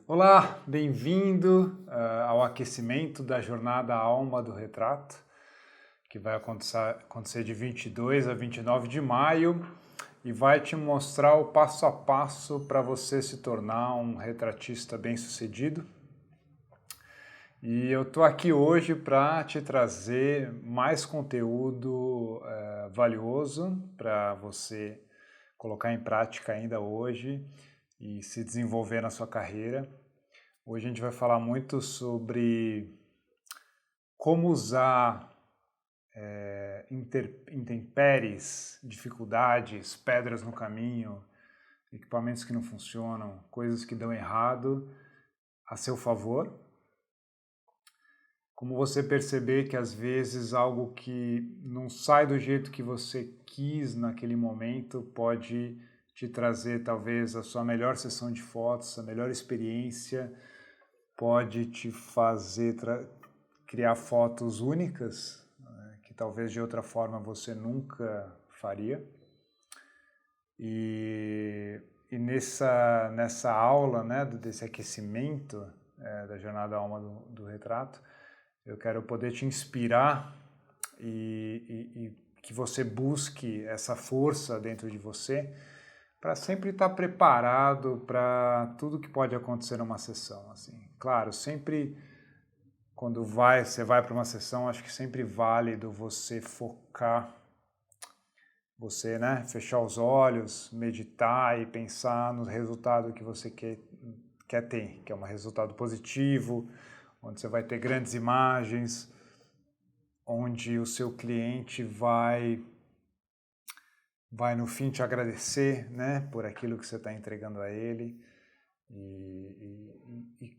Olá, bem-vindo ao aquecimento da jornada Alma do Retrato, que vai acontecer de 22 a 29 de maio e vai te mostrar o passo a passo para você se tornar um retratista bem-sucedido. E eu estou aqui hoje para te trazer mais conteúdo valioso para você colocar em prática ainda hoje e se desenvolver na sua carreira. Hoje a gente vai falar muito sobre como usar intempéries, dificuldades, pedras no caminho, equipamentos que não funcionam, coisas que dão errado a seu favor. Como você perceber que às vezes algo que não sai do jeito que você quis naquele momento pode te trazer talvez a sua melhor sessão de fotos, a melhor experiência, pode te fazer criar fotos únicas, né, que talvez de outra forma você nunca faria. E nessa aula, né, desse aquecimento da jornada Alma do Retrato, eu quero poder te inspirar e que você busque essa força dentro de você para sempre estar preparado para tudo que pode acontecer numa sessão. Assim. Claro, sempre quando você vai para uma sessão, acho que sempre válido você focar, você, né, fechar os olhos, meditar e pensar no resultado que você quer ter, que é um resultado positivo, onde você vai ter grandes imagens, onde o seu cliente vai no fim te agradecer, né, por aquilo que você está entregando a ele e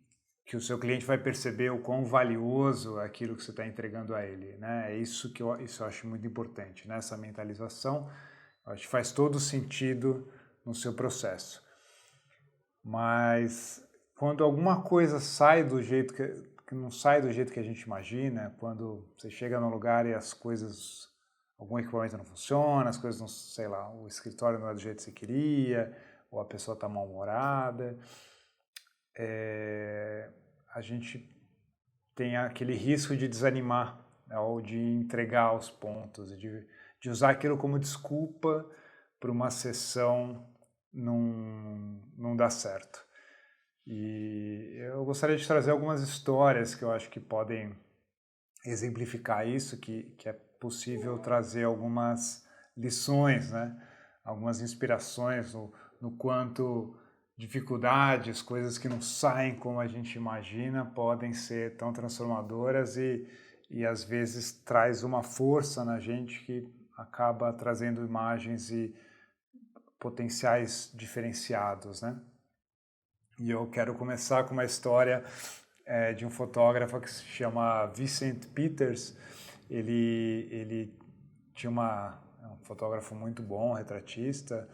que o seu cliente vai perceber o quão valioso é aquilo que você está entregando a ele, né? É isso que eu acho muito importante, né? Essa mentalização, eu acho que faz todo sentido no seu processo. Mas quando alguma coisa sai do jeito que não sai do jeito que a gente imagina, quando você chega num lugar e as coisas, algum equipamento não funciona, as coisas não, sei lá, o escritório não é do jeito que você queria, ou a pessoa está mal-humorada, a gente tem aquele risco de desanimar, né, ou de entregar os pontos, de usar aquilo como desculpa para uma sessão não dar certo. E eu gostaria de trazer algumas histórias que eu acho que podem exemplificar isso, que é possível trazer algumas lições, né? Algumas inspirações no quanto dificuldades, coisas que não saem como a gente imagina, podem ser tão transformadoras e às vezes traz uma força na gente que acaba trazendo imagens e potenciais diferenciados, né? E eu quero começar com uma história de um fotógrafo que se chama Vincent Peters. Ele tinha um fotógrafo muito bom, retratista,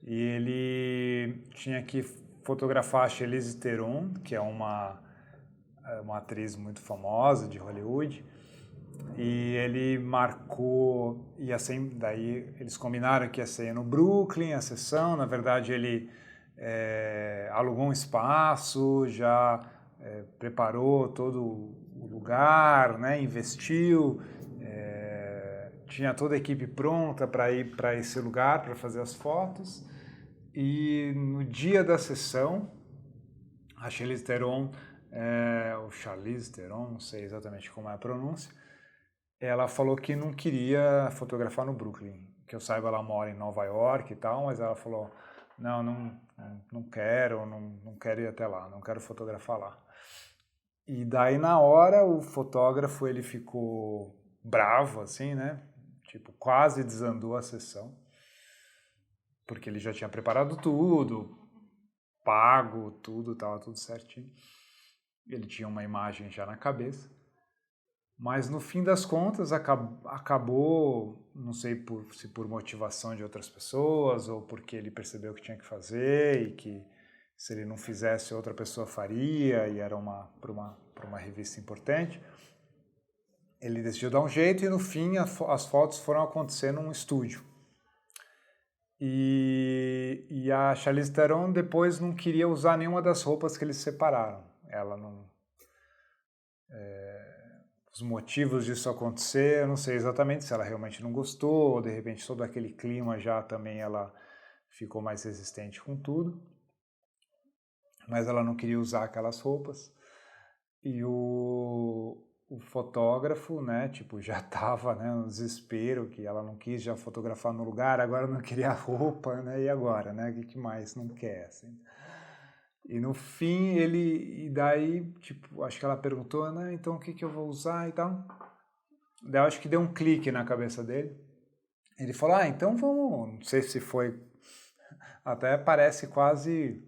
e ele tinha que fotografar a Charlize Theron, que é uma atriz muito famosa de Hollywood, e ele marcou, daí eles combinaram que ia ser no Brooklyn a sessão. Na verdade ele alugou um espaço, já preparou todo o lugar, né, investiu, tinha toda a equipe pronta para ir para esse lugar, para fazer as fotos. E no dia da sessão, a Charlize Theron, ou Charlize Theron, não sei exatamente como é a pronúncia, ela falou que não queria fotografar no Brooklyn. Que eu saiba, ela mora em Nova York e tal, mas ela falou, não quero, não quero ir até lá, não quero fotografar lá. E daí na hora o fotógrafo ele ficou bravo, assim, né? Tipo, quase desandou a sessão, porque ele já tinha preparado tudo, pago tudo, estava tudo certinho. Ele tinha uma imagem já na cabeça. Mas no fim das contas acabou, não sei se por motivação de outras pessoas ou porque ele percebeu que tinha que fazer e que se ele não fizesse outra pessoa faria e era para uma revista importante. Ele decidiu dar um jeito e no fim as fotos foram acontecer num estúdio. E a Charlize Theron depois não queria usar nenhuma das roupas que eles separaram. Ela não... Os motivos disso acontecer, eu não sei exatamente se ela realmente não gostou, ou de repente todo aquele clima já também ela ficou mais resistente com tudo. Mas ela não queria usar aquelas roupas. E o fotógrafo, né, tipo, já tava, né, no desespero, que ela não quis já fotografar no lugar, agora não queria roupa, né, e agora, né, o que mais não quer, assim. E no fim e daí, tipo, acho que ela perguntou, né, então o que eu vou usar e tal. Daí eu acho que deu um clique na cabeça dele. Ele falou, então vamos, não sei se foi, até parece quase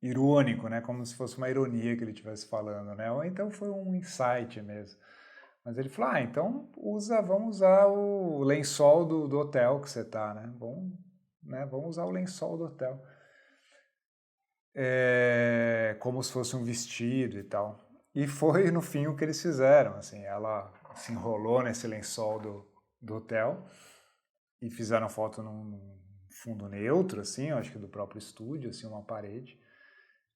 irônico, né? Como se fosse uma ironia que ele estivesse falando, né? Ou então foi um insight mesmo. Mas ele falou, então vamos usar o lençol do hotel que você tá, né? Bom, né? Vamos usar o lençol do hotel. Como se fosse um vestido e tal. E foi, no fim, o que eles fizeram, assim. Ela se enrolou nesse lençol do hotel e fizeram foto num fundo neutro, assim, eu acho que do próprio estúdio, assim, uma parede.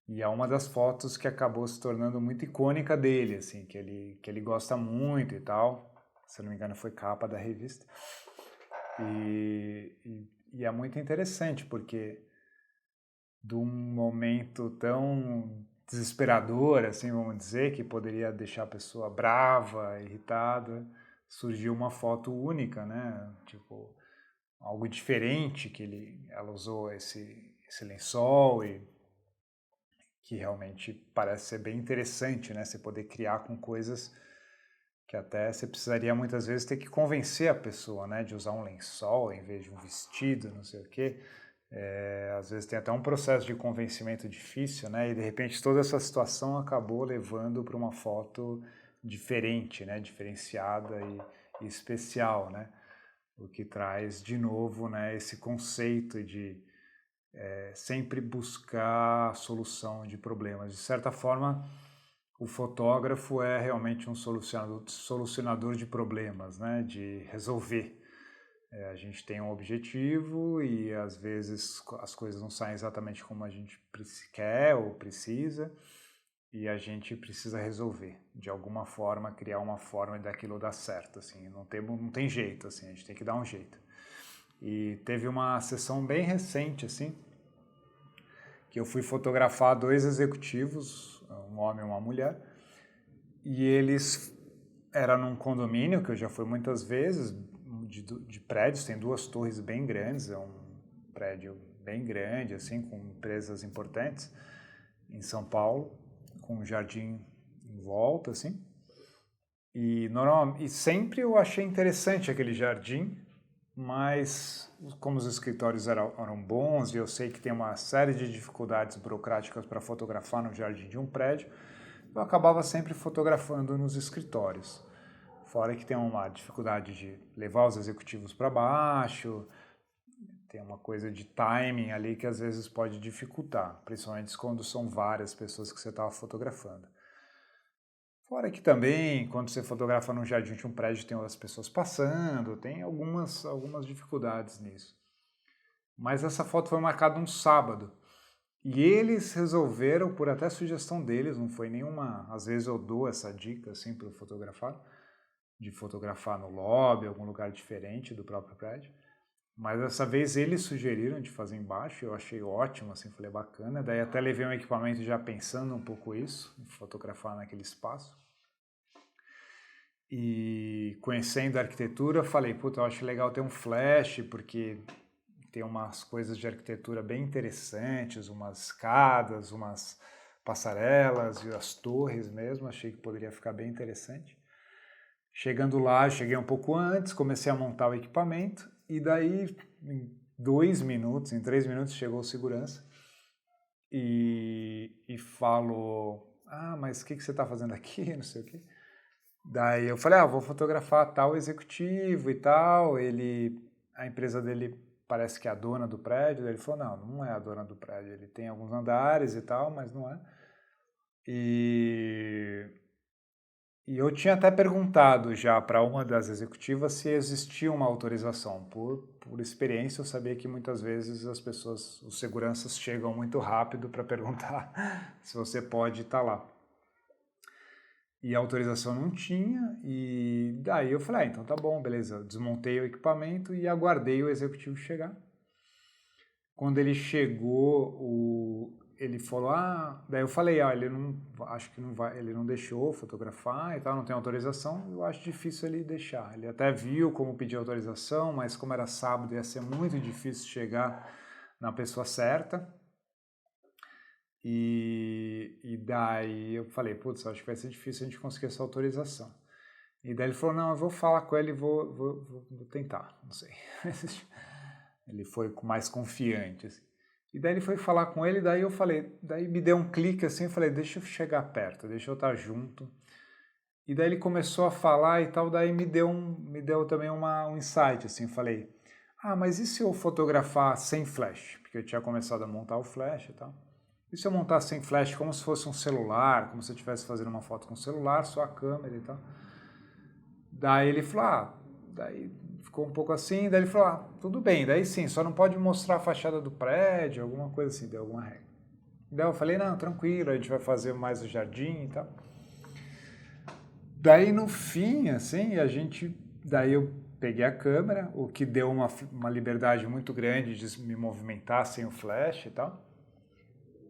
E é uma das fotos que acabou se tornando muito icônica dele, assim, que ele gosta muito e tal. Se não me engano, foi capa da revista. E é muito interessante, porque de um momento tão desesperador, assim, vamos dizer, que poderia deixar a pessoa brava, irritada, surgiu uma foto única, né? Tipo, algo diferente, que ela usou esse lençol e que realmente parece ser bem interessante, né? Você poder criar com coisas que até você precisaria muitas vezes ter que convencer a pessoa, né? De usar um lençol em vez de um vestido, não sei o quê. Às vezes tem até um processo de convencimento difícil, né? E de repente toda essa situação acabou levando para uma foto diferente, né? Diferenciada e especial, né? O que traz de novo, né? Esse conceito de sempre buscar solução de problemas. De certa forma, o fotógrafo é realmente um solucionador de problemas, né? De resolver. A gente tem um objetivo e às vezes as coisas não saem exatamente como a gente quer ou precisa e a gente precisa resolver. De alguma forma, criar uma forma daquilo dar certo. Assim. Não tem jeito, assim, a gente tem que dar um jeito. E teve uma sessão bem recente, assim, que eu fui fotografar 2 executivos, um homem e uma mulher, e eles era num condomínio que eu já fui muitas vezes, de prédios, tem 2 torres bem grandes, é um prédio bem grande, assim, com empresas importantes em São Paulo, com um jardim em volta, assim. E sempre eu achei interessante aquele jardim, mas como os escritórios eram bons e eu sei que tem uma série de dificuldades burocráticas para fotografar no jardim de um prédio, eu acabava sempre fotografando nos escritórios. Fora que tem uma dificuldade de levar os executivos para baixo, tem uma coisa de timing ali que às vezes pode dificultar, principalmente quando são várias pessoas que você estava fotografando. Fora que também, quando você fotografa no jardim de um prédio, tem outras pessoas passando, tem algumas dificuldades nisso. Mas essa foto foi marcada um sábado. E eles resolveram, por até sugestão deles, não foi nenhuma... Às vezes eu dou essa dica assim para fotografar, de fotografar no lobby, algum lugar diferente do próprio prédio. Mas dessa vez eles sugeriram de fazer embaixo, eu achei ótimo, assim, falei bacana. Daí até levei um equipamento já pensando um pouco isso, fotografar naquele espaço. E conhecendo a arquitetura, falei, puta, eu acho legal ter um flash, porque tem umas coisas de arquitetura bem interessantes, umas escadas, umas passarelas e as torres mesmo, achei que poderia ficar bem interessante. Chegando lá, cheguei um pouco antes, comecei a montar o equipamento e daí em 2 minutos, em 3 minutos chegou o segurança e falou, mas o que você está fazendo aqui, não sei o quê. Daí eu falei, vou fotografar tal executivo e tal, a empresa dele parece que é a dona do prédio, daí ele falou, não é a dona do prédio, ele tem alguns andares e tal, mas não é. E eu tinha até perguntado já para uma das executivas se existia uma autorização. Por experiência, eu sabia que muitas vezes as pessoas, os seguranças chegam muito rápido para perguntar se você pode estar lá. E a autorização não tinha, e daí eu falei, então tá bom, beleza. Eu desmontei o equipamento e aguardei o executivo chegar. Quando ele chegou, ele falou, daí eu falei, ele não, acho que não vai, ele não deixou fotografar e tal, não tem autorização, eu acho difícil ele deixar. Ele até viu como pedir autorização, mas como era sábado ia ser muito difícil chegar na pessoa certa. E daí eu falei, putz, acho que vai ser difícil a gente conseguir essa autorização. E daí ele falou, não, eu vou falar com ele e vou tentar, não sei. Ele foi mais confiante, assim. E daí ele foi falar com ele, daí eu falei, daí me deu um clique assim, eu falei, deixa eu chegar perto, deixa eu estar junto. E daí ele começou a falar e tal, daí me deu também um insight, assim, eu falei, mas e se eu fotografar sem flash? Porque eu tinha começado a montar o flash e tal. E se eu montar sem flash como se fosse um celular, como se eu estivesse fazendo uma foto com o celular, só a câmera e tal. Daí ele falou, daí ficou um pouco assim, daí ele falou, tudo bem, daí sim, só não pode mostrar a fachada do prédio, alguma coisa assim, deu alguma regra. Daí eu falei, não, tranquilo, a gente vai fazer mais o jardim e tal. Daí no fim, assim, daí eu peguei a câmera, o que deu uma liberdade muito grande de me movimentar sem o flash e tal.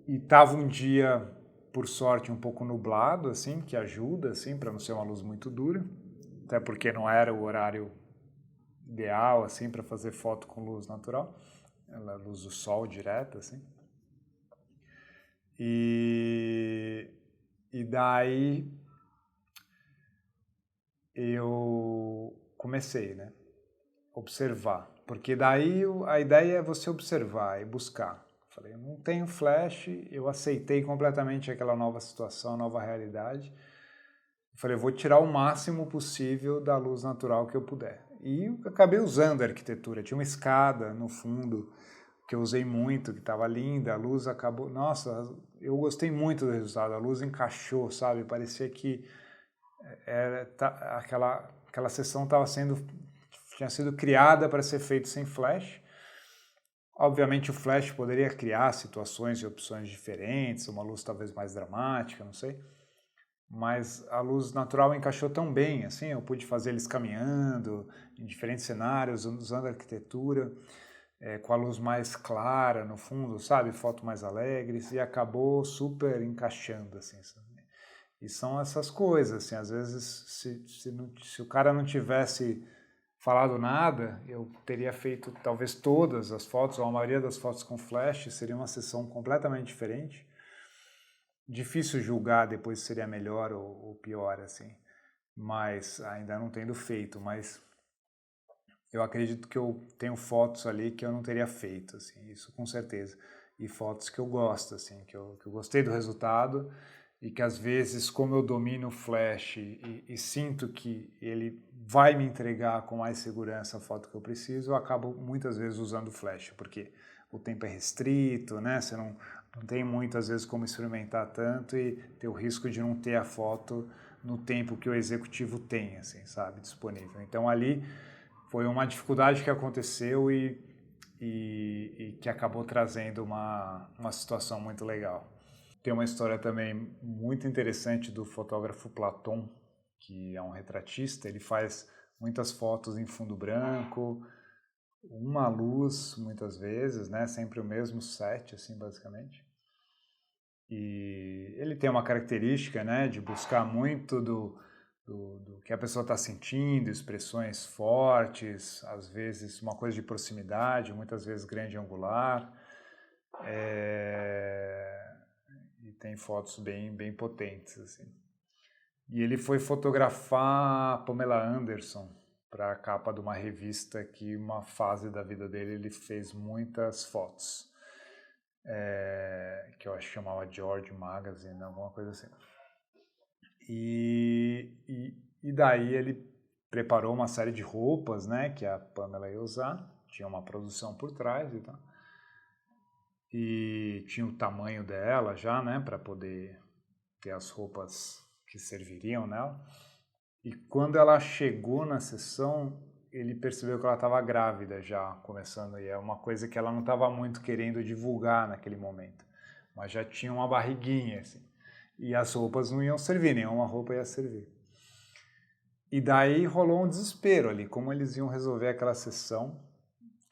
E tava um dia, por sorte, um pouco nublado, assim, que ajuda, assim, para não ser uma luz muito dura. Até porque não era o horário ideal, assim, para fazer foto com luz natural. Ela é luz do sol direta, assim. E daí eu comecei, né? Observar. Porque daí a ideia é você observar e buscar. Falei, eu não tenho flash, eu aceitei completamente aquela nova situação, nova realidade. Falei, eu vou tirar o máximo possível da luz natural que eu puder. E eu acabei usando a arquitetura. Tinha uma escada no fundo que eu usei muito, que estava linda. A luz acabou... Nossa, eu gostei muito do resultado. A luz encaixou, sabe? Parecia que aquela sessão tinha sido criada para ser feita sem flash. Obviamente o flash poderia criar situações e opções diferentes, uma luz talvez mais dramática, não sei. Mas a luz natural encaixou tão bem, assim, eu pude fazer eles caminhando em diferentes cenários, usando a arquitetura, com a luz mais clara no fundo, sabe, foto mais alegres, e acabou super encaixando, assim, sabe? E são essas coisas, assim, às vezes, se o cara não tivesse falado nada, eu teria feito talvez todas as fotos, ou a maioria das fotos com flash, seria uma sessão completamente diferente. Difícil julgar depois se seria melhor ou pior, assim, mas ainda não tendo feito, mas eu acredito que eu tenho fotos ali que eu não teria feito, assim, isso com certeza, e fotos que eu gosto, assim, que eu gostei do resultado e que às vezes, como eu domino o flash e sinto que ele vai me entregar com mais segurança a foto que eu preciso, eu acabo muitas vezes usando o flash, porque o tempo é restrito, né, você não tem muitas vezes como experimentar tanto e ter o risco de não ter a foto no tempo que o executivo tem, assim, sabe, disponível. Então ali foi uma dificuldade que aconteceu e que acabou trazendo uma situação muito legal. Tem uma história também muito interessante do fotógrafo Platon, que é um retratista, ele faz muitas fotos em fundo branco, uma luz muitas vezes, né, sempre o mesmo set, assim, basicamente. E ele tem uma característica, né, de buscar muito do que a pessoa está sentindo, expressões fortes, às vezes uma coisa de proximidade, muitas vezes grande angular. E tem fotos bem potentes, assim. E ele foi fotografar Pamela Anderson para a capa de uma revista que uma fase da vida dele ele fez muitas fotos. Que eu acho que chamava George Magazine, alguma coisa assim. E daí ele preparou uma série de roupas, né, que a Pamela ia usar, tinha uma produção por trás e tal. E tinha o tamanho dela já, né, para poder ter as roupas que serviriam nela. E quando ela chegou na sessão, ele percebeu que ela estava grávida já, começando. E é uma coisa que ela não estava muito querendo divulgar naquele momento. Mas já tinha uma barriguinha, assim. E as roupas não iam servir, nenhuma roupa ia servir. E daí rolou um desespero ali, como eles iam resolver aquela sessão,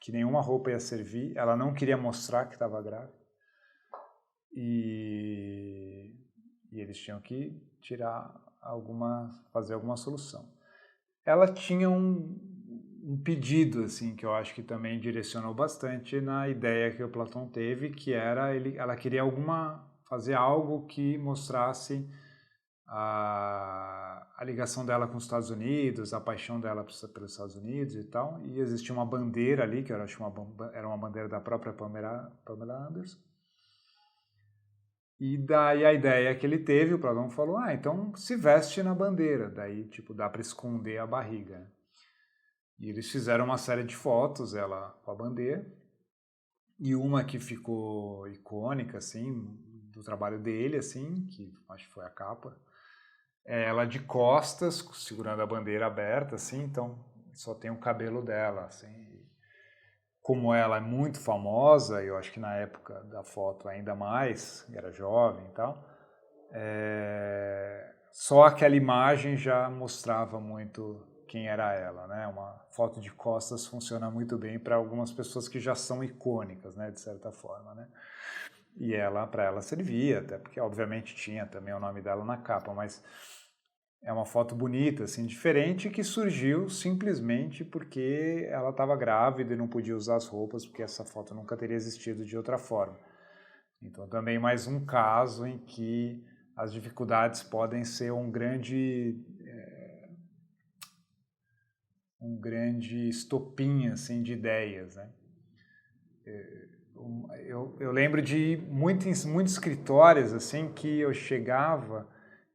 que nenhuma roupa ia servir, ela não queria mostrar que estava grávida. E eles tinham que fazer alguma solução. Ela tinha um pedido, assim, que eu acho que também direcionou bastante na ideia que o Platão teve, que era, ela queria fazer algo que mostrasse a ligação dela com os Estados Unidos, a paixão dela pelos Estados Unidos e tal, e existia uma bandeira ali, que eu acho era uma bandeira da própria Pamela Anderson. E daí a ideia que ele teve, o Platão falou, então se veste na bandeira, daí tipo dá para esconder a barriga. E eles fizeram uma série de fotos, ela com a bandeira, e uma que ficou icônica, assim, do trabalho dele, assim, que acho que foi a capa, é ela de costas, segurando a bandeira aberta, assim, então só tem o cabelo dela, assim. Como ela é muito famosa, eu acho que na época da foto ainda mais, era jovem e tal, só aquela imagem já mostrava muito quem era ela, né? Uma foto de costas funciona muito bem para algumas pessoas que já são icônicas, né? De certa forma, né? E para ela servia, até porque obviamente tinha também o nome dela na capa, mas é uma foto bonita, assim, diferente, que surgiu simplesmente porque ela estava grávida e não podia usar as roupas, porque essa foto nunca teria existido de outra forma. Então também mais um caso em que as dificuldades podem ser um grande estopim, assim, de ideias, né? Eu lembro de muitos escritórios assim que eu chegava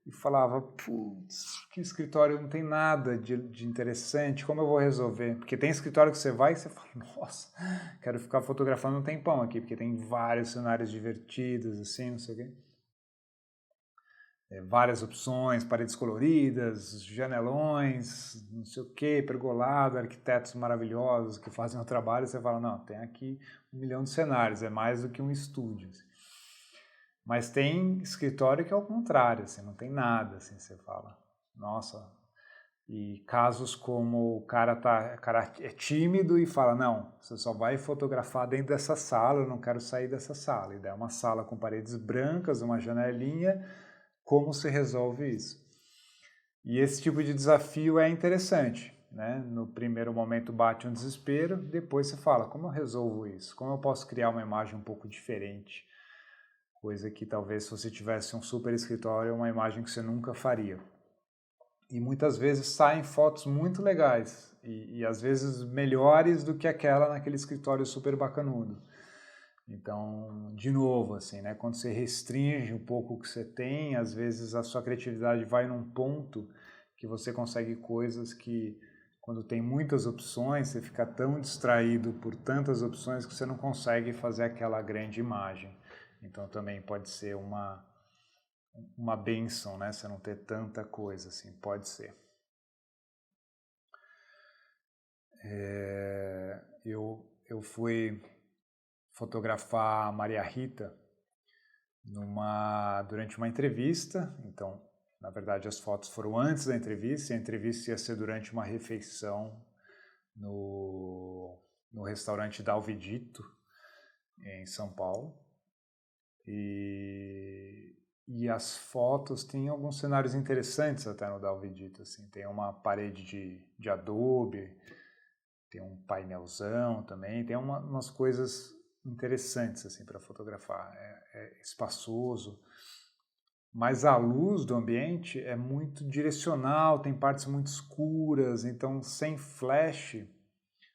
e falava, putz, que escritório não tem nada de interessante, como eu vou resolver? Porque tem escritório que você vai e você fala, nossa, quero ficar fotografando um tempão aqui, porque tem vários cenários divertidos, assim, não sei o quê. Várias opções, paredes coloridas, janelões, não sei o quê, pergolado, arquitetos maravilhosos que fazem o trabalho, você fala, não, tem aqui 1 milhão de cenários, é mais do que um estúdio. Assim. Mas tem escritório que é o contrário, assim, não tem nada, assim, você fala, nossa. E casos como o cara é tímido e fala, não, você só vai fotografar dentro dessa sala, eu não quero sair dessa sala. E daí é uma sala com paredes brancas, uma janelinha. Como se resolve isso? E esse tipo de desafio é interessante, né? No primeiro momento bate um desespero, depois você fala, como eu resolvo isso? Como eu posso criar uma imagem um pouco diferente? Coisa que talvez se você tivesse um super escritório, é uma imagem que você nunca faria. E muitas vezes saem fotos muito legais, e às vezes melhores do que aquela naquele escritório super bacanudo. Então, de novo, assim, né? Quando você restringe um pouco o que você tem, às vezes a sua criatividade vai num ponto que você consegue coisas que, quando tem muitas opções, você fica tão distraído por tantas opções que você não consegue fazer aquela grande imagem. Então, também pode ser uma bênção, né? Você não ter tanta coisa, assim, pode ser. Eu fui fotografar a Maria Rita durante uma entrevista, então, na verdade, as fotos foram antes da entrevista, e a entrevista ia ser durante uma refeição no restaurante Dalvidito, em São Paulo, e as fotos têm alguns cenários interessantes até no Dalvidito, assim, tem uma parede de adobe, tem um painelzão também, tem umas coisas interessantes assim para fotografar, é espaçoso, mas a luz do ambiente é muito direcional, tem partes muito escuras, então sem flash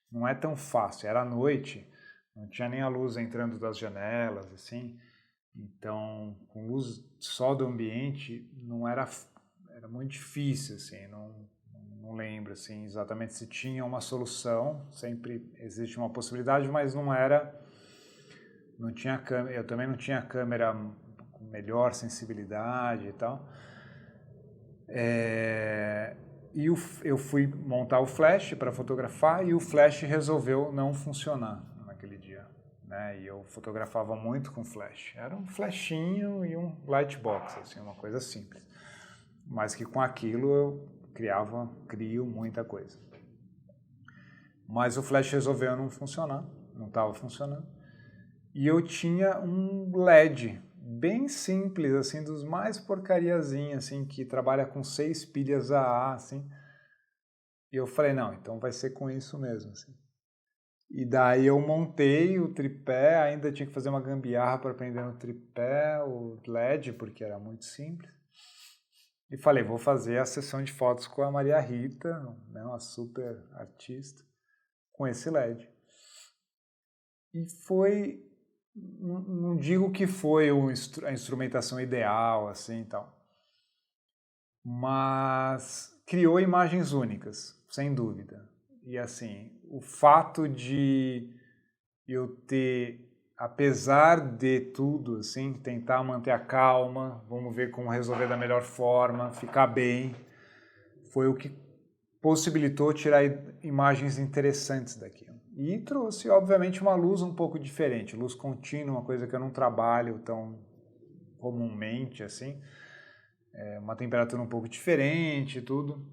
não é tão fácil. Era à noite, não tinha nem a luz entrando das janelas, assim, então com luz só do ambiente não era muito difícil, assim, não lembro assim, exatamente se tinha uma solução, sempre existe uma possibilidade, mas não tinha câmera, eu também não tinha câmera com melhor sensibilidade e tal. E eu fui montar o flash para fotografar e o flash resolveu não funcionar naquele dia, né? E eu fotografava muito com flash. Era um flashinho e um lightbox, assim, uma coisa simples. Mas que com aquilo eu crio muita coisa. Mas o flash resolveu não funcionar, não estava funcionando. E eu tinha um LED bem simples, assim, dos mais porcariazinhos, assim, que trabalha com 6 pilhas AA, assim. E eu falei, não, então vai ser com isso mesmo, assim. E daí eu montei o tripé, ainda tinha que fazer uma gambiarra para prender no tripé, o LED, porque era muito simples. E falei, vou fazer a sessão de fotos com a Maria Rita, né, uma super artista, com esse LED. E foi, não digo que foi a instrumentação ideal, assim, tal, mas criou imagens únicas, sem dúvida. E assim, o fato de eu ter, apesar de tudo, assim, tentar manter a calma, vamos ver como resolver da melhor forma, ficar bem, foi o que possibilitou tirar imagens interessantes daquilo. E trouxe, obviamente, uma luz um pouco diferente, luz contínua, uma coisa que eu não trabalho tão comumente, assim, uma temperatura um pouco diferente e tudo.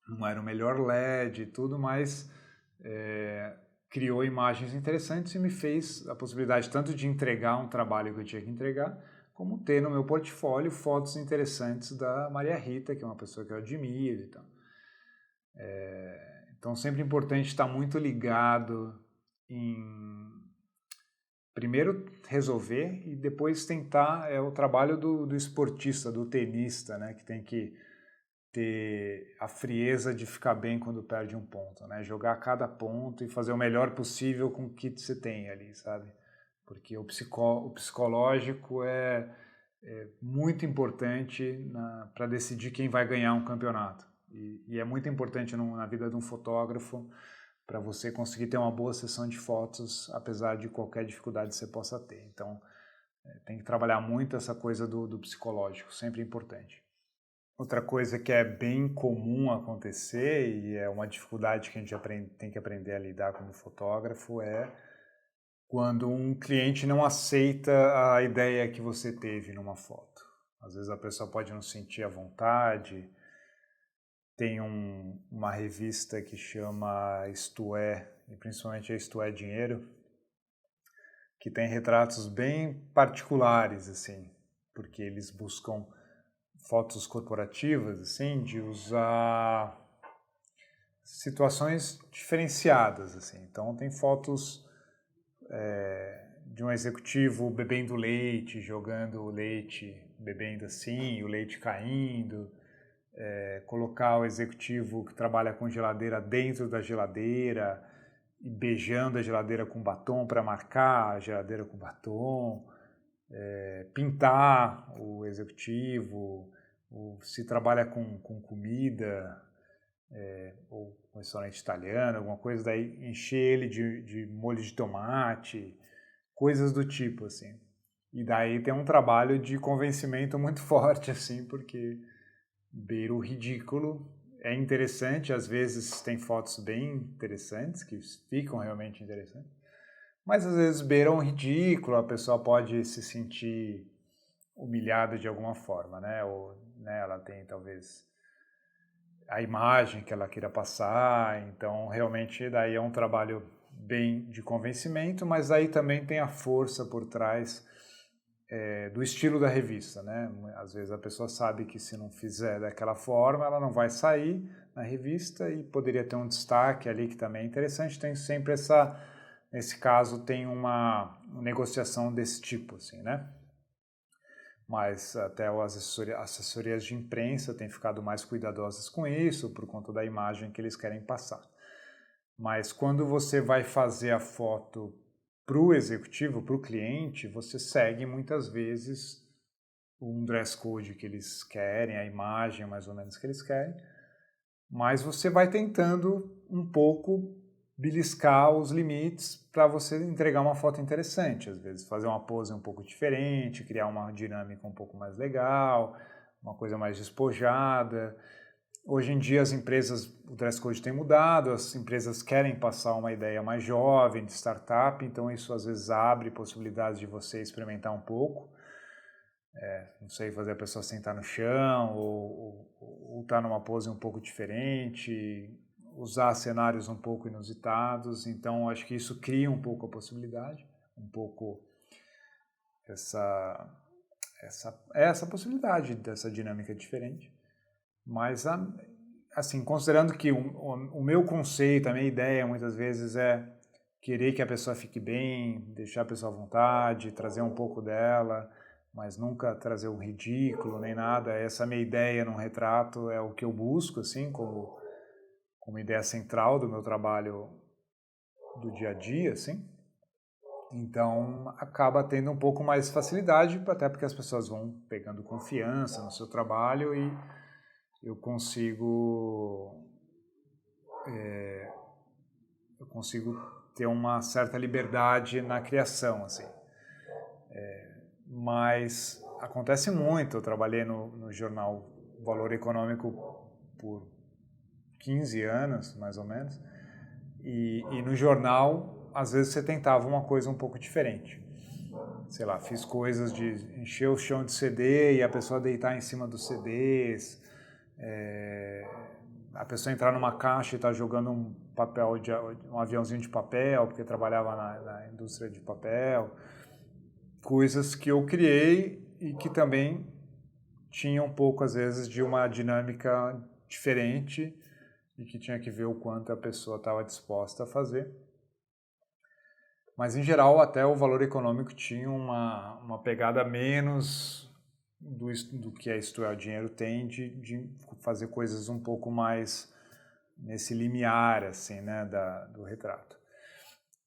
Não era o melhor LED e tudo, mas criou imagens interessantes e me fez a possibilidade tanto de entregar um trabalho que eu tinha que entregar, como ter no meu portfólio fotos interessantes da Maria Rita, que é uma pessoa que eu admiro e tal. Então, sempre é importante estar muito ligado em, primeiro, resolver e depois tentar, o trabalho do esportista, do tenista, né, que tem que ter a frieza de ficar bem quando perde um ponto, né, jogar cada ponto e fazer o melhor possível com o que você tem ali, sabe? Porque o psicológico é muito importante para decidir quem vai ganhar um campeonato. E é muito importante na vida de um fotógrafo para você conseguir ter uma boa sessão de fotos, apesar de qualquer dificuldade que você possa ter. Então, tem que trabalhar muito essa coisa do psicológico, sempre importante. Outra coisa que é bem comum acontecer, e é uma dificuldade que a gente tem que aprender a lidar como fotógrafo, é quando um cliente não aceita a ideia que você teve numa foto. Às vezes a pessoa pode não sentir à vontade. Tem uma revista que chama Isto É, e principalmente Isto É Dinheiro, que tem retratos bem particulares, assim, porque eles buscam fotos corporativas, assim, de usar situações diferenciadas, assim. Então tem fotos de um executivo bebendo leite, jogando o leite, bebendo assim, o leite caindo, colocar o executivo que trabalha com geladeira dentro da geladeira e beijando a geladeira com batom para marcar a geladeira com batom, pintar o executivo, se trabalha com comida, ou um restaurante italiano, alguma coisa, daí encher ele de molho de tomate, coisas do tipo, assim. E daí tem um trabalho de convencimento muito forte, assim, porque beira o ridículo. É interessante, às vezes tem fotos bem interessantes, que ficam realmente interessantes, mas às vezes beiram o ridículo, a pessoa pode se sentir humilhada de alguma forma, né? Ou né, ela tem talvez a imagem que ela queira passar, então realmente daí é um trabalho bem de convencimento, mas aí também tem a força por trás do estilo da revista, né? Às vezes a pessoa sabe que se não fizer daquela forma, ela não vai sair na revista e poderia ter um destaque ali que também é interessante. Tem sempre nesse caso tem uma negociação desse tipo, assim, né? Mas até as assessorias de imprensa têm ficado mais cuidadosas com isso por conta da imagem que eles querem passar. Mas quando você vai fazer a foto para o executivo, para o cliente, você segue muitas vezes um dress code que eles querem, a imagem mais ou menos que eles querem, mas você vai tentando um pouco beliscar os limites para você entregar uma foto interessante, às vezes fazer uma pose um pouco diferente, criar uma dinâmica um pouco mais legal, uma coisa mais despojada. Hoje em dia as empresas, o dress code tem mudado, as empresas querem passar uma ideia mais jovem, de startup, então isso às vezes abre possibilidades de você experimentar um pouco. Não sei, fazer a pessoa sentar no chão ou estar numa pose um pouco diferente, usar cenários um pouco inusitados. Então acho que isso cria um pouco a possibilidade, um pouco essa possibilidade dessa dinâmica diferente. Mas, assim, considerando que o meu conceito, a minha ideia muitas vezes é querer que a pessoa fique bem, deixar a pessoa à vontade, trazer um pouco dela, mas nunca trazer o ridículo nem nada. Essa minha ideia num retrato é o que eu busco, assim, como ideia central do meu trabalho do dia a dia, assim. Então, acaba tendo um pouco mais facilidade, até porque as pessoas vão pegando confiança no seu trabalho e eu consigo ter uma certa liberdade na criação, assim. Mas acontece muito. Eu trabalhei no jornal Valor Econômico por 15 anos, mais ou menos, e no jornal, às vezes você tentava uma coisa um pouco diferente. Sei lá, fiz coisas de encher o chão de CD e a pessoa deitar em cima dos CDs, a pessoa entrar numa caixa e estar jogando um aviãozinho de papel, porque trabalhava na indústria de papel. Coisas que eu criei e que também tinha um pouco, às vezes, de uma dinâmica diferente e que tinha que ver o quanto a pessoa estava disposta a fazer. Mas, em geral, até o Valor Econômico tinha uma pegada menos do que a Isto é o Dinheiro tem, de fazer coisas um pouco mais nesse limiar, assim, né, do retrato.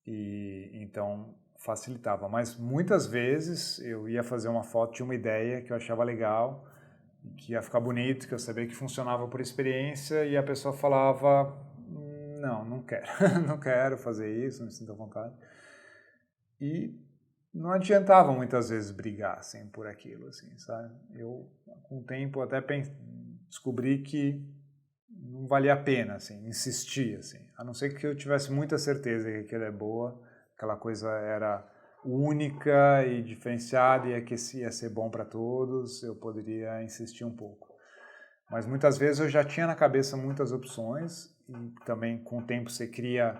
E então facilitava, mas muitas vezes eu ia fazer uma foto de uma ideia que eu achava legal, que ia ficar bonito, que eu sabia que funcionava por experiência, e a pessoa falava, não quero, não quero fazer isso, não me sinto à vontade. E não adiantava muitas vezes brigar assim, por aquilo, assim, sabe? Eu, com o tempo, até descobri que não valia a pena, assim, insistir, assim, a não ser que eu tivesse muita certeza que aquilo é boa, aquela coisa era única e diferenciada e que ia ser bom para todos, eu poderia insistir um pouco. Mas muitas vezes eu já tinha na cabeça muitas opções e também com o tempo você cria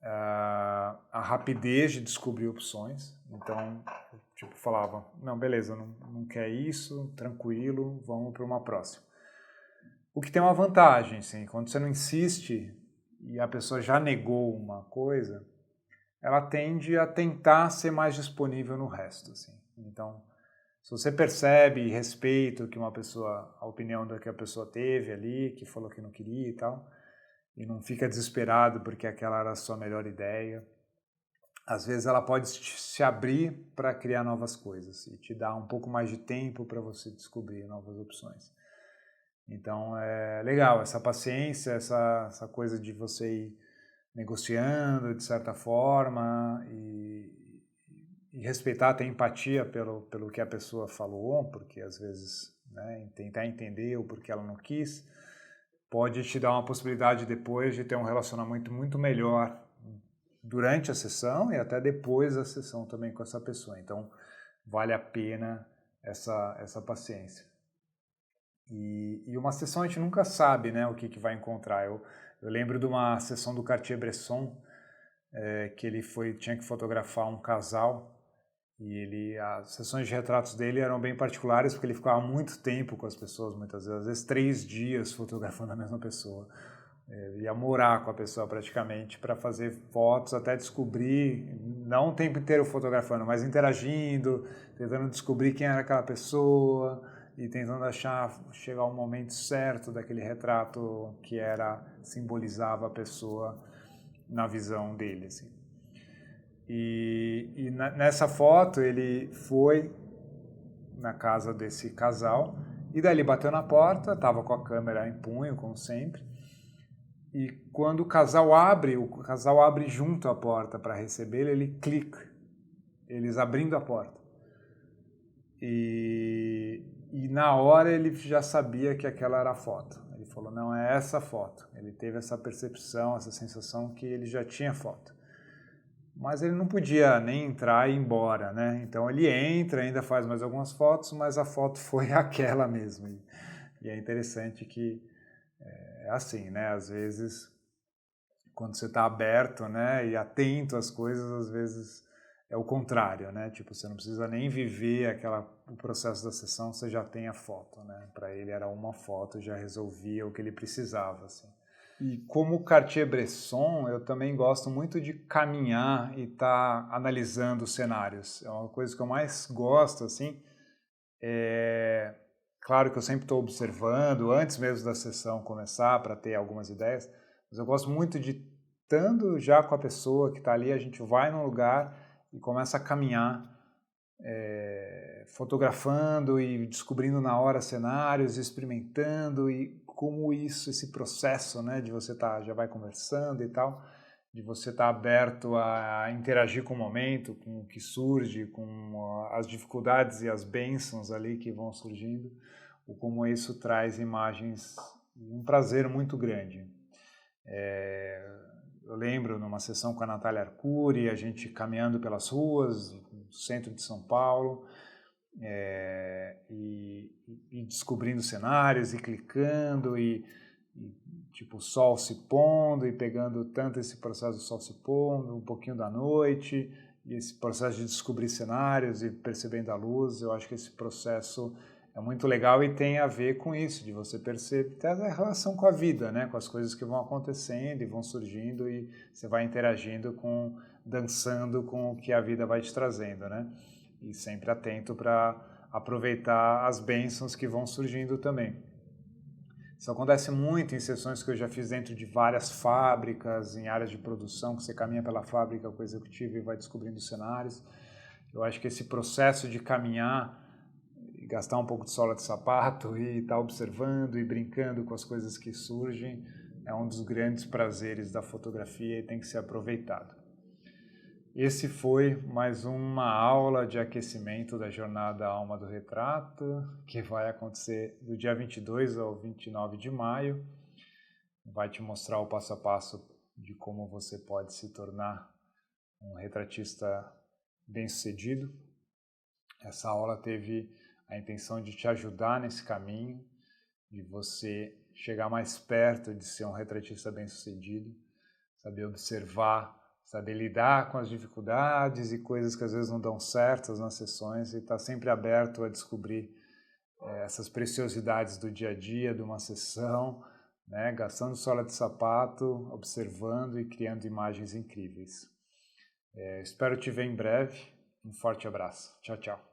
a rapidez de descobrir opções. Então, eu, tipo, falava, não, beleza, não quer isso, tranquilo, vamos para uma próxima. O que tem uma vantagem, assim, quando você não insiste e a pessoa já negou uma coisa, ela tende a tentar ser mais disponível no resto, assim. Então, se você percebe e respeita a opinião da que a pessoa teve ali, que falou que não queria e tal, e não fica desesperado porque aquela era a sua melhor ideia, às vezes ela pode se abrir para criar novas coisas e te dar um pouco mais de tempo para você descobrir novas opções. Então, é legal essa paciência, essa coisa de você ir negociando de certa forma e respeitar, ter empatia pelo que a pessoa falou, porque às vezes, né, tentar entender o porquê ela não quis, pode te dar uma possibilidade depois de ter um relacionamento muito melhor durante a sessão e até depois da sessão também com essa pessoa. Então, vale a pena essa paciência. E uma sessão a gente nunca sabe, né, o que vai encontrar. Eu lembro de uma sessão do Cartier-Bresson, que ele tinha que fotografar um casal e as sessões de retratos dele eram bem particulares porque ele ficava muito tempo com as pessoas, muitas vezes, às vezes 3 dias fotografando a mesma pessoa. Ele ia morar com a pessoa praticamente para fazer fotos até descobrir, não o tempo inteiro fotografando, mas interagindo, tentando descobrir quem era aquela pessoa e tentando chegar ao momento certo daquele retrato que simbolizava a pessoa na visão dele, assim. E nessa foto ele foi na casa desse casal e daí ele bateu na porta, estava com a câmera em punho, como sempre, e quando o casal abre junto à porta para recebê-lo, ele clica, eles abrindo a porta. E E na hora ele já sabia que aquela era a foto. Ele falou, não, é essa foto. Ele teve essa percepção, essa sensação que ele já tinha foto. Mas ele não podia nem entrar e ir embora, né? Então ele entra, ainda faz mais algumas fotos, mas a foto foi aquela mesmo. E é interessante que é assim, né? Às vezes, quando você está aberto, né, e atento às coisas, às vezes é o contrário, né? Tipo, você não precisa nem viver o processo da sessão, você já tem a foto, né? Para ele era uma foto, já resolvia o que ele precisava, assim. E como Cartier-Bresson, eu também gosto muito de caminhar e estar analisando os cenários. É uma coisa que eu mais gosto, assim. Claro que eu sempre estou observando, antes mesmo da sessão começar, para ter algumas ideias, mas eu gosto muito de, estando já com a pessoa que está ali, a gente vai num lugar e começa a caminhar, fotografando e descobrindo na hora cenários, experimentando e como esse processo, né, de você já vai conversando e tal, de você estar aberto a interagir com o momento, com o que surge, com as dificuldades e as bênçãos ali que vão surgindo, ou como isso traz imagens, um prazer muito grande. Eu lembro numa sessão com a Natália Arcuri, a gente caminhando pelas ruas, no centro de São Paulo, e descobrindo cenários e clicando tipo o sol se pondo e pegando tanto esse processo do sol se pondo, um pouquinho da noite e esse processo de descobrir cenários e percebendo a luz. Eu acho que esse processo é muito legal e tem a ver com isso, de você perceber até a relação com a vida, né? Com as coisas que vão acontecendo e vão surgindo e você vai interagindo dançando com o que a vida vai te trazendo, né? E sempre atento para aproveitar as bênçãos que vão surgindo também. Isso acontece muito em sessões que eu já fiz dentro de várias fábricas, em áreas de produção, que você caminha pela fábrica com o executivo e vai descobrindo cenários. Eu acho que esse processo de caminhar e gastar um pouco de sola de sapato e estar observando e brincando com as coisas que surgem é um dos grandes prazeres da fotografia e tem que ser aproveitado. Esse foi mais uma aula de aquecimento da Jornada Alma do Retrato, que vai acontecer do dia 22 ao 29 de maio. Vai te mostrar o passo a passo de como você pode se tornar um retratista bem-sucedido. Essa aula teve a intenção de te ajudar nesse caminho, de você chegar mais perto de ser um retratista bem-sucedido, saber observar, saber lidar com as dificuldades e coisas que às vezes não dão certas nas sessões e estar sempre aberto a descobrir essas preciosidades do dia a dia, de uma sessão, né? Gastando sola de sapato, observando e criando imagens incríveis. Espero te ver em breve. Um forte abraço. Tchau, tchau.